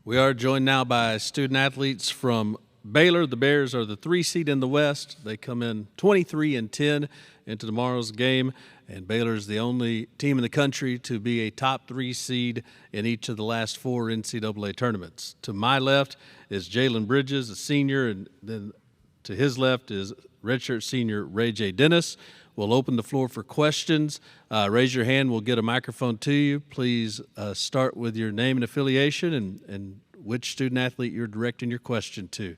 We are joined now by student athletes from Baylor. The Bears are the 3 seed in the West. They come in 23-10 into tomorrow's game, and Baylor is the only team in the country to be a top 3 seed in each of the last 4 NCAA tournaments. To my left is Jalen Bridges, a senior, and then to his left is redshirt senior Ray J. Dennis. We'll open the floor for questions. Raise your hand. We'll get a microphone to you. Please start with your name and affiliation and which student athlete you're directing your question to.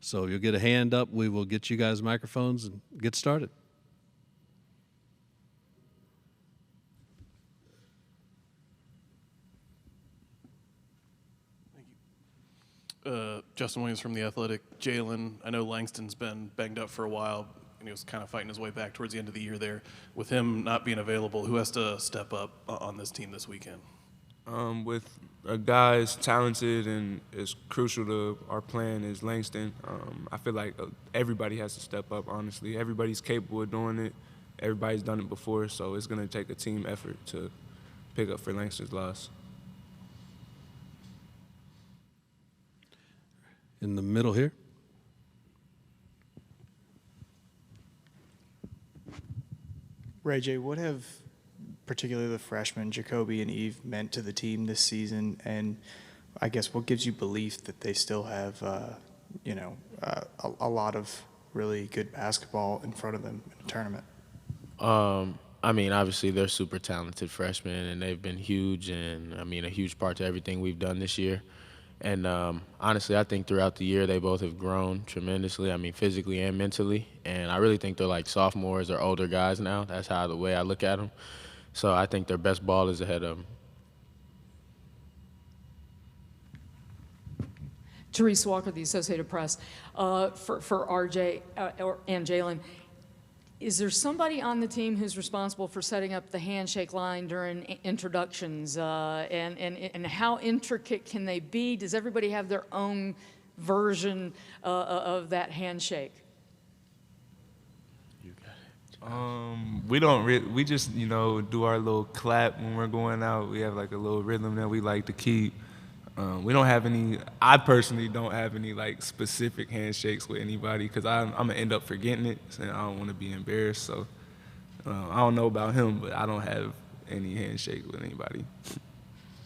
So you'll get a hand up. We will get you guys microphones and get started. Justin Williams from The Athletic. Jalen, I know Langston's been banged up for a while, and he was kind of fighting his way back towards the end of the year there. With him not being available, who has to step up on this team this weekend? With a guy as talented and as crucial to our plan as Langston, I feel like everybody has to step up, honestly. Everybody's capable of doing it. Everybody's done it before, so it's going to take a team effort to pick up for Langston's loss. In the middle here. Ray J, what have particularly the freshmen, Jacoby and Eve, meant to the team this season? And I guess what gives you belief that they still have, a lot of really good basketball in front of them in the tournament? I mean, obviously they're super talented freshmen, and they've been huge, and a huge part to everything we've done this year. And honestly, I think throughout the year they both have grown tremendously, physically and mentally. And I really think they're like sophomores or older guys now. That's the way I look at them. So I think their best ball is ahead of them. Therese Walker, the Associated Press. For RJ and Jalen, is there somebody on the team who's responsible for setting up the handshake line during introductions? And how intricate can they be? Does everybody have their own version of that handshake? You got it. We don't. We just do our little clap when we're going out. We have like a little rhythm that we like to keep. We don't have any. I personally don't have any like specific handshakes with anybody because I'm gonna end up forgetting it, and I don't want to be embarrassed. So I don't know about him, but I don't have any handshake with anybody.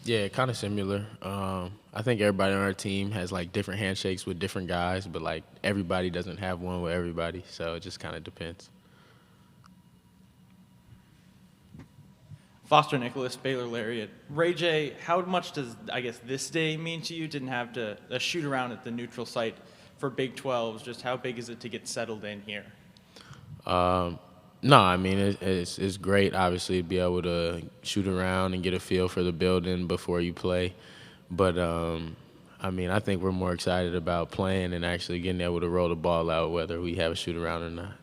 Yeah, kind of similar. I think everybody on our team has like different handshakes with different guys, but like everybody doesn't have one with everybody, so it just kind of depends. Foster Nicholas, Baylor Lariat. Ray J, how much does, this day mean to you? Didn't have to shoot around at the neutral site for Big 12s. Just how big is it to get settled in here? No, it's great, obviously, to be able to shoot around and get a feel for the building before you play. But, I think we're more excited about playing and actually getting able to roll the ball out, whether we have a shoot around or not.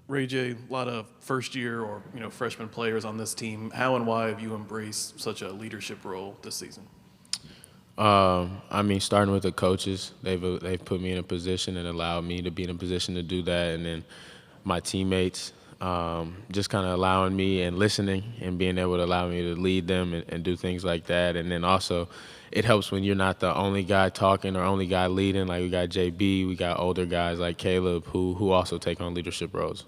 Ray J, a lot of first-year or freshman players on this team. How and why have you embraced such a leadership role this season? Starting with the coaches, they've put me in a position and allowed me to be in a position to do that, and then my teammates just kind of allowing me and listening and being able to allow me to lead them and do things like that. And then also, it helps when you're not the only guy talking or only guy leading. Like we got JB, we got older guys like Caleb who also take on leadership roles.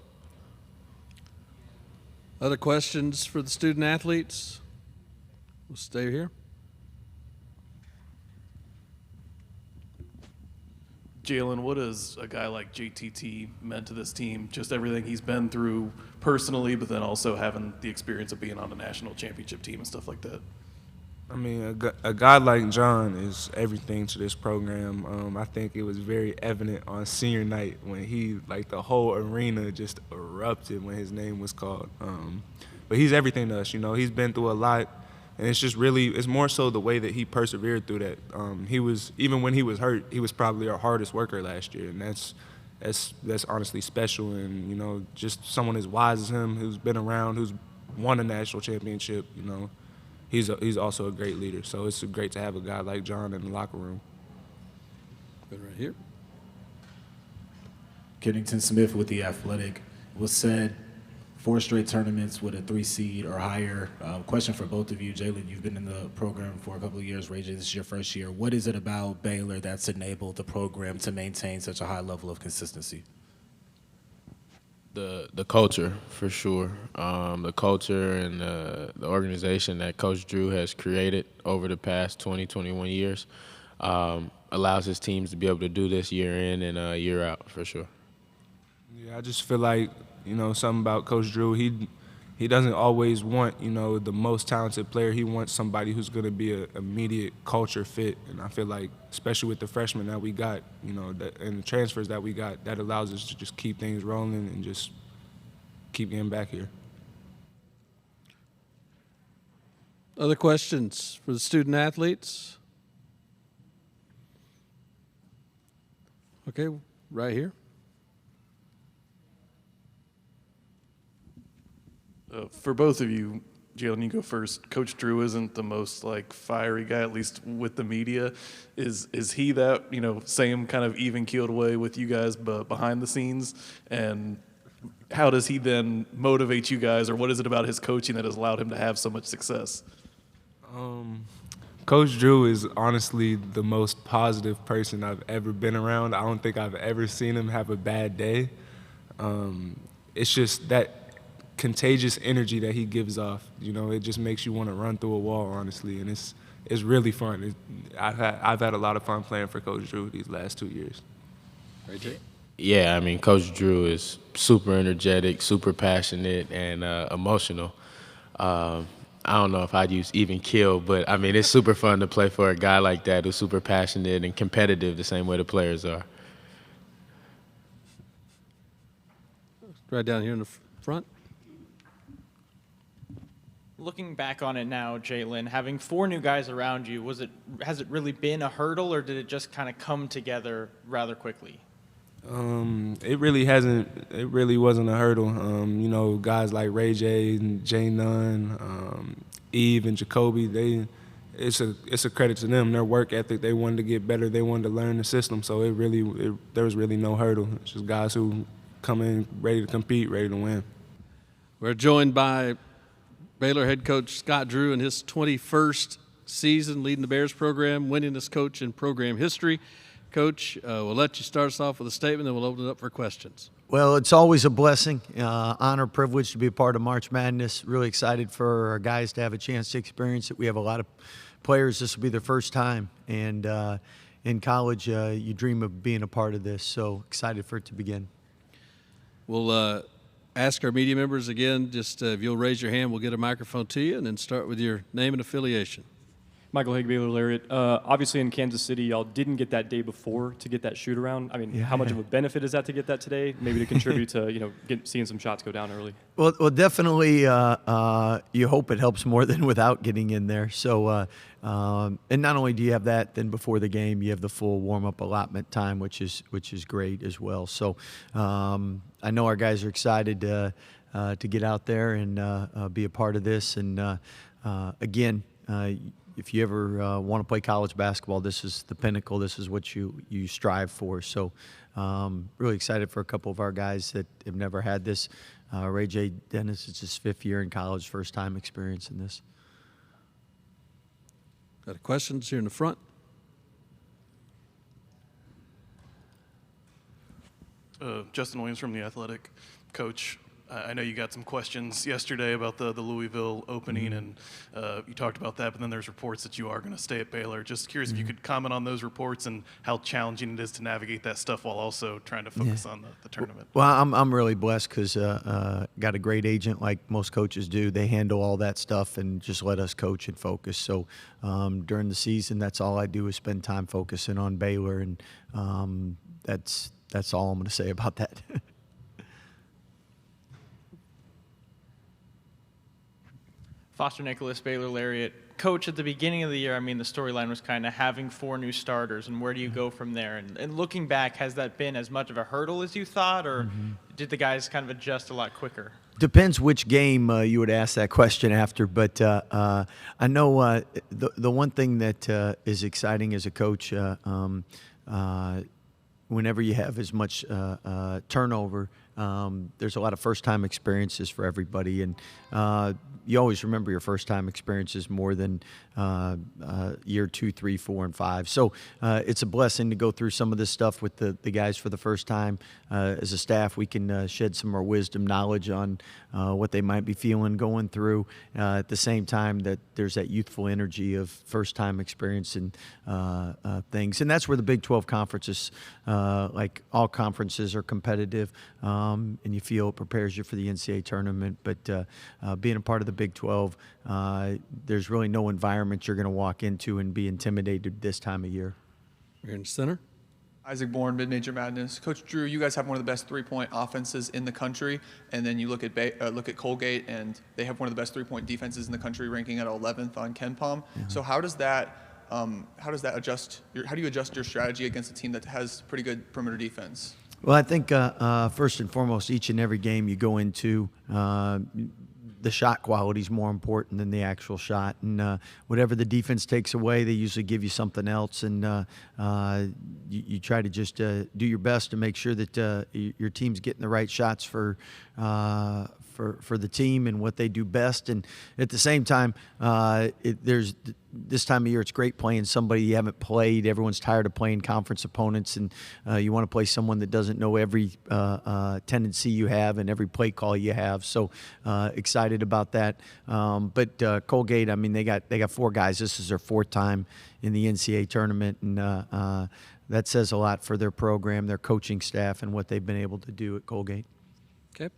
Other questions for the student athletes? We'll stay here. Jalen, what has a guy like JTT meant to this team? Just everything he's been through personally, but then also having the experience of being on a national championship team and stuff like that. A guy like John is everything to this program. I think it was very evident on senior night when the whole arena just erupted when his name was called. But he's everything to us, He's been through a lot, and it's more so the way that he persevered through that. Even when he was hurt, he was probably our hardest worker last year, and that's honestly special. And just someone as wise as him, who's been around, who's won a national championship, He's also a great leader, so it's great to have a guy like John in the locker room. Good right here. Kennington Smith with The Athletic. Was said 4 straight tournaments with a 3 seed or higher. Question for both of you. Jalen, you've been in the program for a couple of years. Ray J, this is your first year. What is it about Baylor that's enabled the program to maintain such a high level of consistency? The culture, for sure. The culture and the organization that Coach Drew has created over the past 20, 21 years allows his teams to be able to do this year in and year out, for sure. Yeah, I just feel like, something about Coach Drew, he doesn't always want, the most talented player. He wants somebody who's going to be an immediate culture fit. And I feel like, especially with the freshmen that we got, and the transfers that we got, that allows us to just keep things rolling and just keep getting back here. Other questions for the student athletes? Okay, right here. For both of you, Jalen, you go first. Coach Drew isn't the most fiery guy, at least with the media. Is he that same kind of even keeled way with you guys, but behind the scenes? And how does he then motivate you guys, or what is it about his coaching that has allowed him to have so much success? Coach Drew is honestly the most positive person I've ever been around. I don't think I've ever seen him have a bad day. It's just that contagious energy that he gives off. It just makes you want to run through a wall, honestly, and it's really fun. I've had a lot of fun playing for Coach Drew these last 2 years. Right, Jay? Yeah, I mean, Coach Drew is super energetic, super passionate, and emotional. I don't know if I'd use even kill, but I mean, it's super fun to play for a guy like that who's super passionate and competitive the same way the players are. Right down here in the front. Looking back on it now, Jalen, having 4 new guys around you, has it really been a hurdle, or did it just kind of come together rather quickly? It really hasn't. It really wasn't a hurdle. Guys like Ray J and Jay Nunn, Eve and Jacoby, it's a credit to them. Their work ethic. They wanted to get better. They wanted to learn the system. So there was really no hurdle. It's just guys who come in ready to compete, ready to win. We're joined by Baylor head coach Scott Drew in his 21st season leading the Bears program, winningest coach in program history. Coach, we'll let you start us off with a statement, then we'll open it up for questions. Well, it's always a blessing, honor, privilege to be a part of March Madness. Really excited for our guys to have a chance to experience it. We have a lot of players, this will be their first time. And in college, you dream of being a part of this. So excited for it to begin. We'll ask our media members again, just if you'll raise your hand, we'll get a microphone to you, and then start with your name and affiliation. Michael Haig, Baylor Lariat. Obviously in Kansas City, y'all didn't get that day before to get that shoot around. I mean, how much of a benefit is that to get that today? Maybe to contribute to, seeing some shots go down early. Well, definitely you hope it helps more than without getting in there. So, and not only do you have that, then before the game, you have the full warm-up allotment time, which is great as well. So I know our guys are excited to get out there and be a part of this. And again, if you ever want to play college basketball, this is the pinnacle. This is what you strive for. So really excited for a couple of our guys that have never had this. Ray J. Dennis, it's his 5th year in college, first time experiencing this. Got questions here in the front? Justin Williams from The Athletic. Coach, I know you got some questions yesterday about the Louisville opening, and you talked about that, but then there's reports that you are going to stay at Baylor. Just curious if you could comment on those reports and how challenging it is to navigate that stuff while also trying to focus on the tournament. Well, I'm really blessed because got a great agent like most coaches do. They handle all that stuff and just let us coach and focus. So during the season, that's all I do is spend time focusing on Baylor, and that's all I'm going to say about that. Foster Nicholas, Baylor Lariat. Coach, at the beginning of the year, I mean, the storyline was kind of having 4 new starters, and where do you go from there? And looking back, has that been as much of a hurdle as you thought, or did the guys kind of adjust a lot quicker? Depends which game you would ask that question after, but I know the one thing that is exciting as a coach, whenever you have as much turnover there's a lot of first-time experiences for everybody, and you always remember your first-time experiences more than year 2, 3, 4, and 5. So it's a blessing to go through some of this stuff with the guys for the first time. As a staff, we can shed some more wisdom, knowledge on what they might be feeling, going through. At the same time, that there's that youthful energy of first-time experience and things, and that's where the Big 12 conferences, like all conferences, are competitive, and you feel it prepares you for the NCAA tournament. But being a part of the Big 12, there's really no environment you're going to walk into and be intimidated this time of year. You're in center. Isaac Bourne, Mid-Major Madness. Coach Drew, you guys have one of the best three-point offenses in the country, and then you look at Colgate, and they have one of the best three-point defenses in the country, ranking at 11th on KenPom. Yeah. So how do you adjust your strategy against a team that has pretty good perimeter defense? Well, I think first and foremost, each and every game you go into, the shot quality is more important than the actual shot. And whatever the defense takes away, they usually give you something else. And you try to just do your best to make sure that your team's getting the right shots for the team and what they do best. And at the same time, there's this time of year, it's great playing somebody you haven't played. Everyone's tired of playing conference opponents, and you want to play someone that doesn't know every tendency you have and every play call you have. So excited about that. But Colgate, I mean, they got 4 guys. This is their 4th time in the NCAA tournament, and that says a lot for their program, their coaching staff, and what they've been able to do at Colgate. Okay.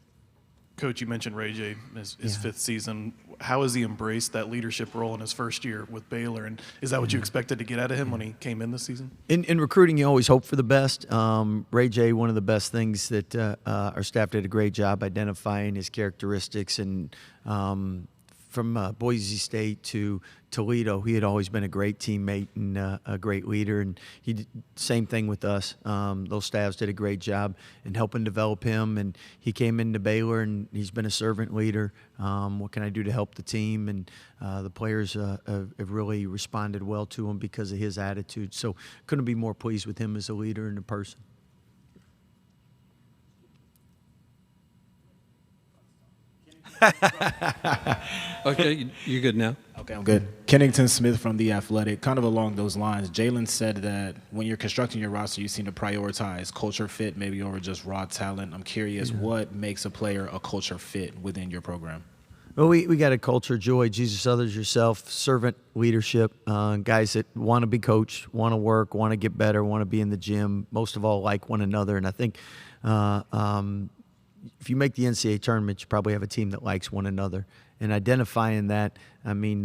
Coach, you mentioned Ray J, his 5th season. How has he embraced that leadership role in his first year with Baylor? And is that what you expected to get out of him when he came in this season? In recruiting, you always hope for the best. Ray J, one of the best things that our staff did a great job identifying his characteristics. And from Boise State to Toledo, he had always been a great teammate and a great leader, and he did same thing with us. Those staffs did a great job in helping develop him, and he came into Baylor, and he's been a servant leader. What can I do to help the team? And the players have really responded well to him because of his attitude. So couldn't be more pleased with him as a leader and a person. Okay, you're good now. Okay, I'm good. Kennington Smith from The Athletic. Kind of along those lines, Jalen said that when you're constructing your roster, you seem to prioritize culture fit maybe over just raw talent. I'm curious, what makes a player a culture fit within your program? Well, we got a culture, joy, Jesus, others, yourself, servant leadership, guys that want to be coached, want to work, want to get better, want to be in the gym, most of all like one another. And I think if you make the NCAA tournament, you probably have a team that likes one another. And identifying that, I mean,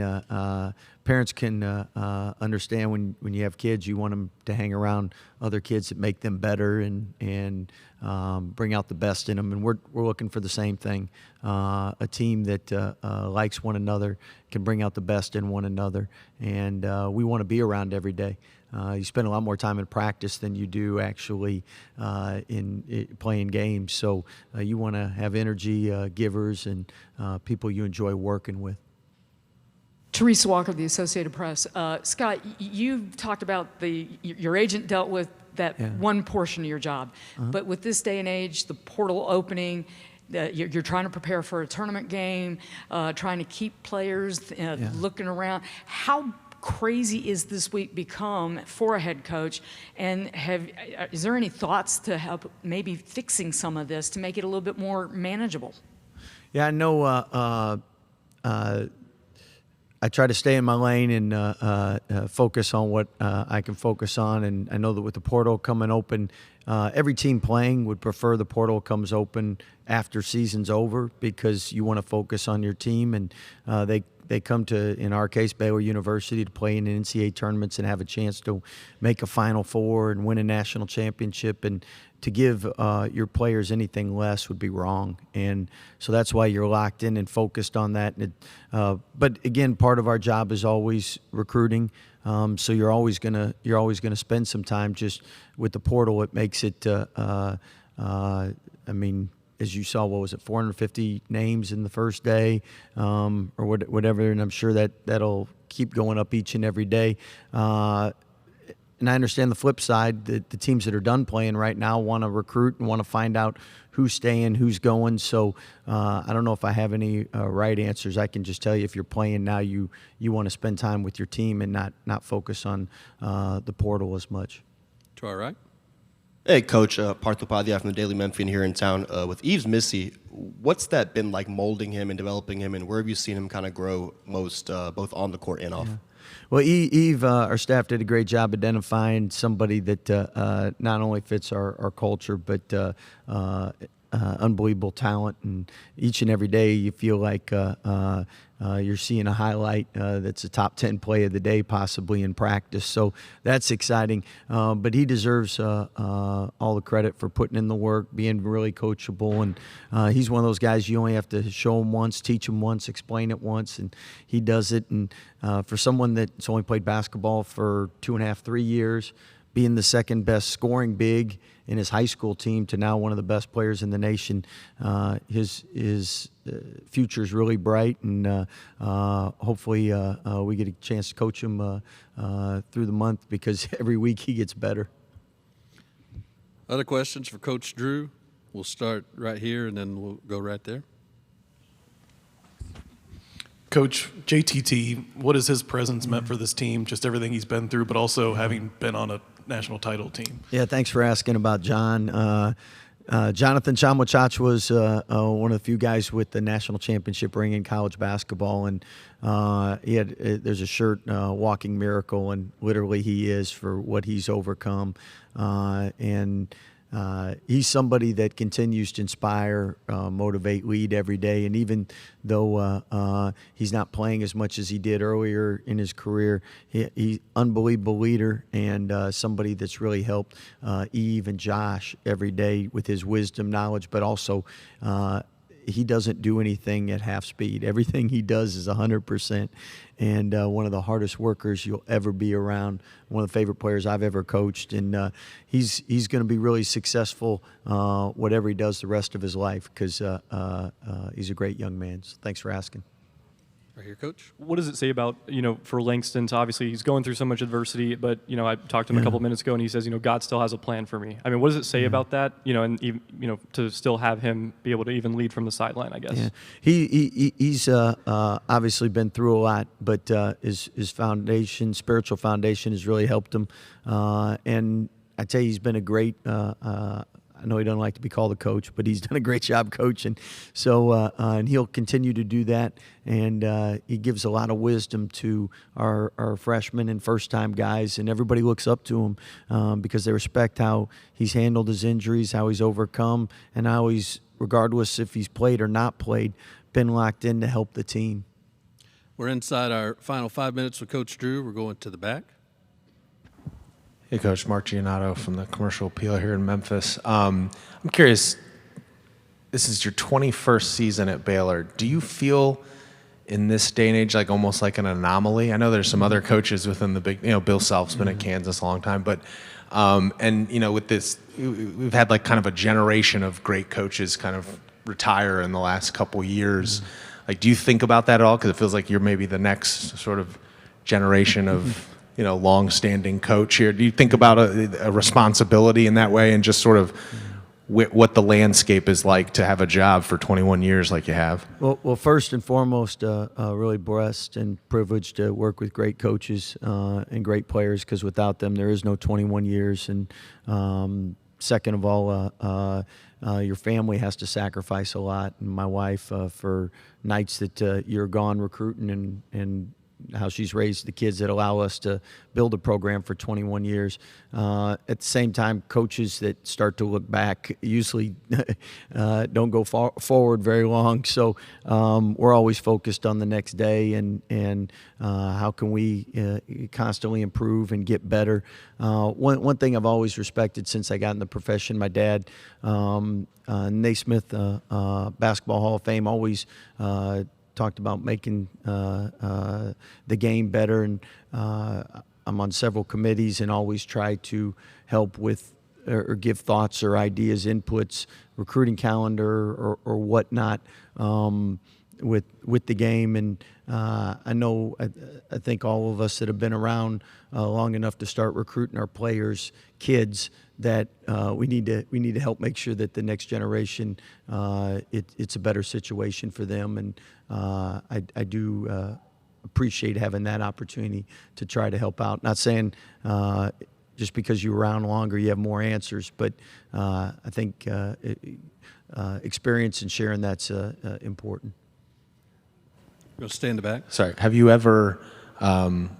parents can understand when you have kids, you want them to hang around other kids that make them better and bring out the best in them. And we're looking for the same thing. A team that likes one another, can bring out the best in one another. And we want to be around every day. You spend a lot more time in practice than you do actually in playing games. So you want to have energy givers and people you enjoy working with. Teresa Walker, the Associated Press. Scott, you talked about your agent dealt with that one portion of your job. But with this day and age, the portal opening, you're trying to prepare for a tournament game, trying to keep players looking around. How crazy is this week become for a head coach? And is there any thoughts to help maybe fixing some of this to make it a little bit more manageable? Yeah, I know I try to stay in my lane and focus on what I can focus on. And I know that with the portal coming open, every team playing would prefer the portal comes open after season's over because you want to focus on your team. And they come to, in our case, Baylor University to play in NCAA tournaments and have a chance to make a Final Four and win a national championship. And to give your players anything less would be wrong. And so that's why you're locked in and focused on that. But again, part of our job is always recruiting. So you're always gonna spend some time just with the portal. It makes it. I mean, as you saw, what was it, 450 names in the first day, or whatever. And I'm sure that'll keep going up each and every day. and I understand the flip side, that the teams that are done playing right now want to recruit and want to find out who's staying, who's going. So I don't know if I have any right answers. I can just tell you, if you're playing now, you want to spend time with your team and not focus on the portal as much. To our right. Hey, Coach, Parthopadia from the Daily Memphian here in town. With Yves Missy, what's that been like molding him and developing him, and where have you seen him kind of grow most, both on the court and off? Yeah. Well, Eve, our staff did a great job identifying somebody that not only fits our culture, but unbelievable talent. And each and every day you feel like you're seeing a highlight that's a top 10 play of the day, possibly in practice. So that's exciting. But he deserves all the credit for putting in the work, being really coachable. And he's one of those guys you only have to show him once, teach him once, explain it once, and he does it. And for someone that's only played basketball for 2.5, 3 years, being the second best scoring big in his high school team to now one of the best players in the nation, his future is really bright, and hopefully we get a chance to coach him through the month, because every week he gets better. Other questions for Coach Drew? We'll start right here, and then we'll go right there. Coach, JTT, what has his presence meant for this team, just everything he's been through, but also having been on a national title team? Yeah, thanks for asking about John. Jonathan Chamwachach was one of the few guys with the national championship ring in college basketball, and there's a shirt, Walking Miracle, and literally he is, for what he's overcome. And he's somebody that continues to inspire, motivate, lead every day. And even though he's not playing as much as he did earlier in his career, he's unbelievable leader, and somebody that's really helped Eve and Josh every day with his wisdom, knowledge, but also he doesn't do anything at half speed. Everything he does is 100%, and one of the hardest workers you'll ever be around, one of the favorite players I've ever coached, and he's going to be really successful whatever he does the rest of his life, because he's a great young man. So thanks for asking. Right here, Coach. What does it say about, for Langston? Obviously, he's going through so much adversity, but, I talked to him a couple minutes ago, and he says, God still has a plan for me. I mean, what does it say about that, and even, to still have him be able to even lead from the sideline, I guess? Yeah. He's obviously been through a lot, but his foundation, spiritual foundation, has really helped him. And I tell you, he's been a great I know he doesn't like to be called a coach, but he's done a great job coaching. So, and he'll continue to do that. And he gives a lot of wisdom to our freshmen and first-time guys, and everybody looks up to him because they respect how he's handled his injuries, how he's overcome, and how he's, regardless if he's played or not played, been locked in to help the team. We're inside our final 5 minutes with Coach Drew. We're going to the back. Hey, Coach. Mark Giannotto from the Commercial Appeal here in Memphis. I'm curious, this is your 21st season at Baylor. Do you feel in this day and age like almost like an anomaly? I know there's some other coaches within the big, Bill Self's been at Kansas a long time, but, and, with this, we've had like kind of a generation of great coaches kind of retire in the last couple years. Like, do you think about that at all? Because it feels like you're maybe the next sort of generation of long-standing coach here. Do you think about a responsibility in that way, and just sort of what the landscape is like to have a job for 21 years like you have? Well, first and foremost, really blessed and privileged to work with great coaches and great players, because without them, there is no 21 years. And second of all, your family has to sacrifice a lot. And my wife, for nights that you're gone recruiting, and how she's raised the kids that allow us to build a program for 21 years. At the same time, coaches that start to look back usually don't go forward very long. So we're always focused on the next day, and how can we constantly improve and get better. One thing I've always respected since I got in the profession, my dad, Naismith, Basketball Hall of Fame, always talked about making the game better, and I'm on several committees and always try to help with or give thoughts or ideas, inputs, recruiting calendar or whatnot. with the game. And I think all of us that have been around long enough to start recruiting our players, kids, that we need to help make sure that the next generation it's a better situation for them. And I do appreciate having that opportunity to try to help out. Not saying just because you're around longer you have more answers, but I think experience and sharing that's important. Go stay in the back. Sorry, have you ever,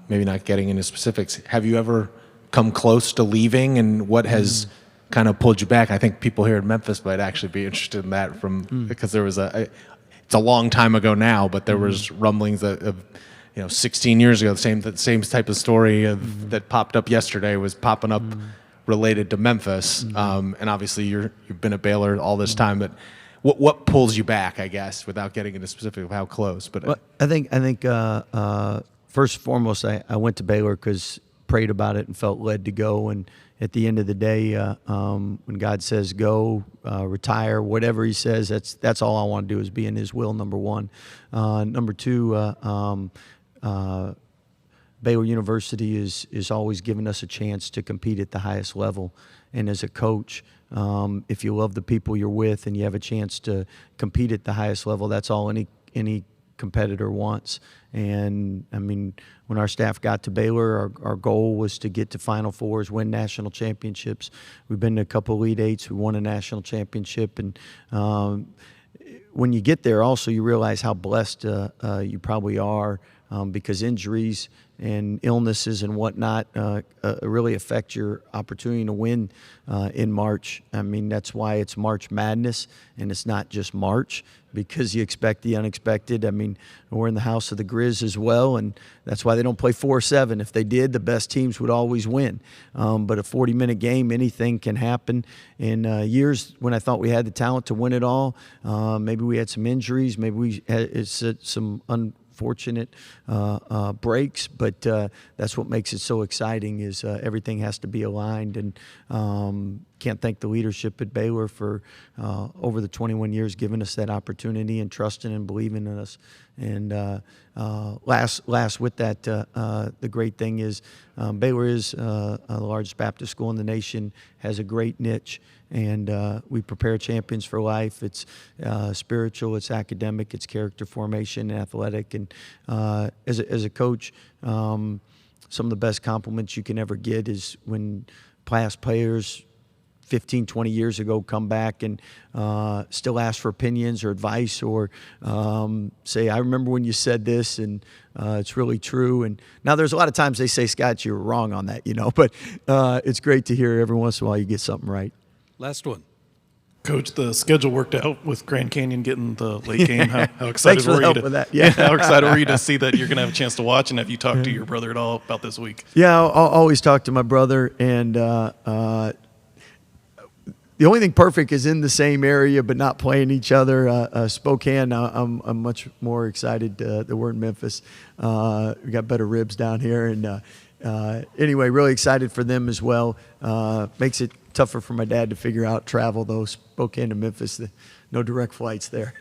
maybe not getting into specifics, have you ever come close to leaving, and what has kind of pulled you back? I think people here in Memphis might actually be interested in that because there was it's a long time ago now, but there was rumblings of 16 years ago, the same type of story that popped up yesterday was popping up related to Memphis. And obviously you've been at Baylor all this time, but what pulls you back, I guess, without getting into specific of how close? But well, I think first and foremost, I went to Baylor because prayed about it and felt led to go. And at the end of the day, when God says go, retire, whatever He says, that's all I want to do is be in His will. Number one. Number two, Baylor University is always giving us a chance to compete at the highest level. And as a coach, if you love the people you're with and you have a chance to compete at the highest level, that's all any competitor wants. And I mean, when our staff got to Baylor, our goal was to get to Final Fours, win national championships. We've been to a couple Elite Eights. We won a national championship. And when you get there, also you realize how blessed you probably are, because injuries and illnesses and whatnot really affect your opportunity to win in March. I mean, that's why it's March Madness, and it's not just March, because you expect the unexpected. I mean, we're in the house of the Grizz as well, and that's why they don't play 4-7. If they did, the best teams would always win. But a 40-minute game, anything can happen. In years when I thought we had the talent to win it all, maybe we had some injuries, maybe we had some unfortunate breaks, but that's what makes it so exciting is everything has to be aligned. And can't thank the leadership at Baylor for over the 21 years giving us that opportunity and trusting and believing in us. And last with that, the great thing is Baylor is the largest Baptist school in the nation, has a great niche, and we prepare champions for life. It's spiritual, it's academic, it's character formation, athletic. And as a coach, some of the best compliments you can ever get is when past players 15, 20 years ago come back and still ask for opinions or advice, or say, I remember when you said this, and it's really true. And now there's a lot of times they say, Scott, you were wrong on that, but it's great to hear every once in a while you get something right. Last one. Coach, the schedule worked out with Grand Canyon getting the late game. How excited Thanks for were the you help to, with that. Yeah. how excited were you to see that you're going to have a chance to watch? And have you talked to your brother at all about this week? Yeah, I'll always talk to my brother, and the only thing perfect is in the same area but not playing each other. Spokane, I'm much more excited that we're in Memphis. We got better ribs down here, and anyway, really excited for them as well. Makes it tougher for my dad to figure out travel, though. Spokane to Memphis, no direct flights there.